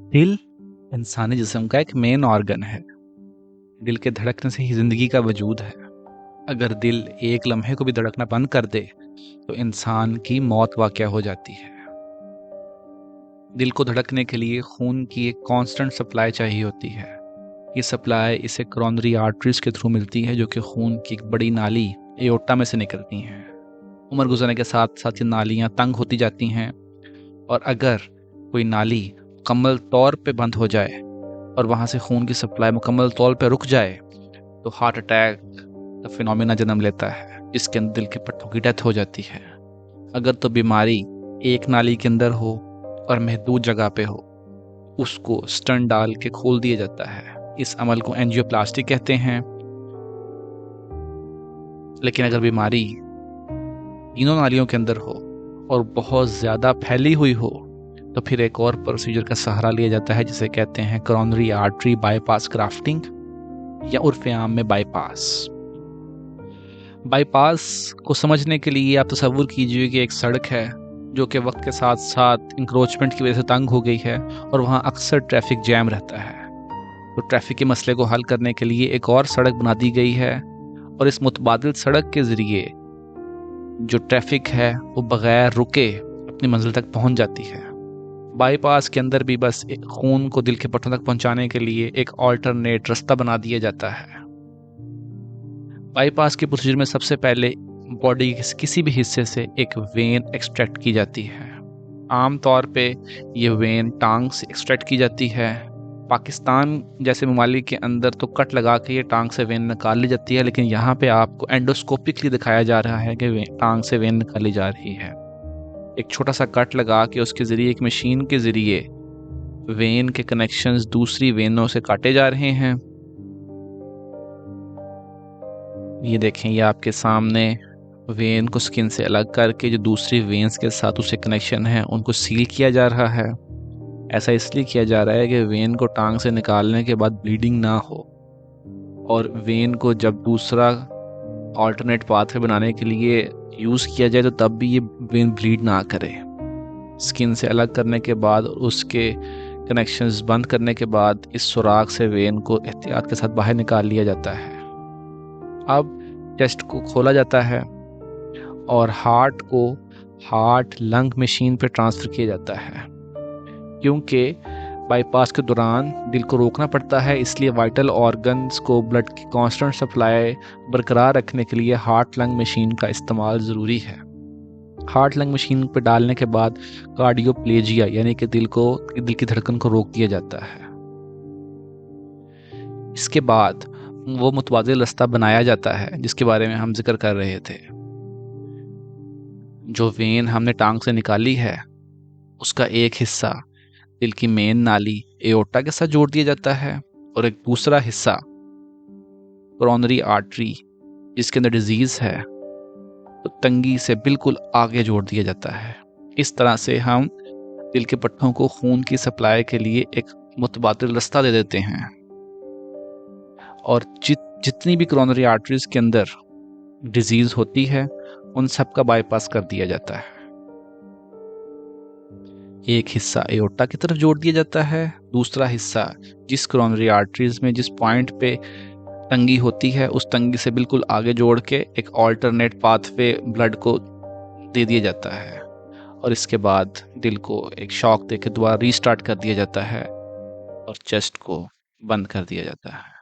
दिल इंसानी जिस्म का एक मेन ऑर्गन है। दिल के धड़कने से ही जिंदगी का वजूद है। अगर दिल एक लम्हे को भी धड़कना बंद कर दे तो इंसान की मौत वाक़या हो जाती है। दिल को धड़कने के लिए खून की एक कांस्टेंट सप्लाई चाहिए होती है। ये सप्लाई इसे कोरोनरी आर्टरीज के थ्रू मिलती है, जो कि खून की एक बड़ी नाली एओर्टा में से निकलती हैं। उम्र गुजरने के साथ साथ ये नालियाँ तंग होती जाती हैं, और अगर कोई नाली मुकम्मल तौर पे बंद हो जाए और वहाँ से खून की सप्लाई मुकम्मल तौर पे रुक जाए तो हार्ट अटैक का फिनोमेना जन्म लेता है, जिसके अंदर दिल के पट्टों की डेथ हो जाती है। अगर तो बीमारी एक नाली के अंदर हो और महदूद जगह पे हो, उसको स्टंट डाल के खोल दिया जाता है। इस अमल को एंजियोप्लास्टी कहते हैं। लेकिन अगर बीमारी तीनों नालियों के अंदर हो और बहुत ज़्यादा फैली हुई हो तो फिर एक और प्रोसीजर का सहारा लिया जाता है, जिसे कहते हैं कोरोनरी आर्टरी बाईपास ग्राफ्टिंग, या उर्फ आम में बाईपास। बाईपास को समझने के लिए आप तसव्वुर कीजिए कि एक सड़क है जो कि वक्त के साथ साथ इंक्रोचमेंट की वजह से तंग हो गई है और वहाँ अक्सर ट्रैफिक जैम रहता है। तो ट्रैफिक के मसले को हल करने के लिए एक और सड़क बना दी गई है, और इस मुतबादिल सड़क के ज़रिए जो ट्रैफिक है वो बग़ैर रुके अपनी मंजिल तक पहुँच जाती है। बाईपास के अंदर भी बस खून को दिल के पट्टों तक पहुंचाने के लिए एक ऑल्टरनेट रास्ता बना दिया जाता है। बाईपास के प्रोसीजर में सबसे पहले बॉडी के किसी भी हिस्से से एक वेन एक्सट्रैक्ट की जाती है। आमतौर पे ये वेन टांग से एक्सट्रैक्ट की जाती है। पाकिस्तान जैसे ममालिक के अंदर तो कट लगा के ये टांग से वेन निकाल ली जाती है, लेकिन यहाँ पे आपको एंडोस्कोपिकली दिखाया जा रहा है कि टांग से वेन निकाली जा रही है। एक छोटा सा कट लगा के उसके ज़रिए एक मशीन के ज़रिए वेन के कनेक्शंस दूसरी वेनों से काटे जा रहे हैं। ये देखें, ये आपके सामने वेन को स्किन से अलग करके जो दूसरी वेन्स के साथ उससे कनेक्शन है उनको सील किया जा रहा है। ऐसा इसलिए किया जा रहा है कि वेन को टांग से निकालने के बाद ब्लीडिंग ना हो, और वेन को जब दूसरा ऑल्टरनेट पाथवे बनाने के लिए यूज़ किया जाए तो तब भी ये वेन ब्लीड ना करे। स्किन से अलग करने के बाद उसके कनेक्शंस बंद करने के बाद इस सुराख से वेन को एहतियात के साथ बाहर निकाल लिया जाता है। अब चेस्ट को खोला जाता है और हार्ट को हार्ट लंग मशीन पे ट्रांसफ़र किया जाता है। क्योंकि बाईपास के दौरान दिल को रोकना पड़ता है, इसलिए वाइटल ऑर्गन्स को ब्लड की कांस्टेंट सप्लाई बरकरार रखने के लिए हार्ट लंग मशीन का इस्तेमाल ज़रूरी है। हार्ट लंग मशीन पर डालने के बाद कार्डियोप्लेजिया यानी कि दिल की धड़कन को रोक दिया जाता है। इसके बाद वो मुतवाज़िल रास्ता बनाया जाता है जिसके बारे में हम जिक्र कर रहे थे। जो वेन हमने टांग से निकाली है उसका एक हिस्सा दिल की मेन नाली एओर्टा के साथ जोड़ दिया जाता है, और एक दूसरा हिस्सा कोरोनरी आर्टरी जिसके अंदर डिजीज़ है तो तंगी से बिल्कुल आगे जोड़ दिया जाता है। इस तरह से हम दिल के पट्टों को खून की सप्लाई के लिए एक मुतबादिल रास्ता दे देते हैं, और जितनी भी कोरोनरी आर्टरीज के अंदर डिजीज़ होती है उन सब का बाईपास कर दिया जाता है। एक हिस्सा एओर्टा की तरफ जोड़ दिया जाता है, दूसरा हिस्सा जिस कोरोनरी आर्टरीज में जिस पॉइंट पे तंगी होती है उस तंगी से बिल्कुल आगे जोड़ के एक ऑल्टरनेट पाथवे ब्लड को दे दिया जाता है, और इसके बाद दिल को एक शॉक देके दोबारा रीस्टार्ट कर दिया जाता है और चेस्ट को बंद कर दिया जाता है।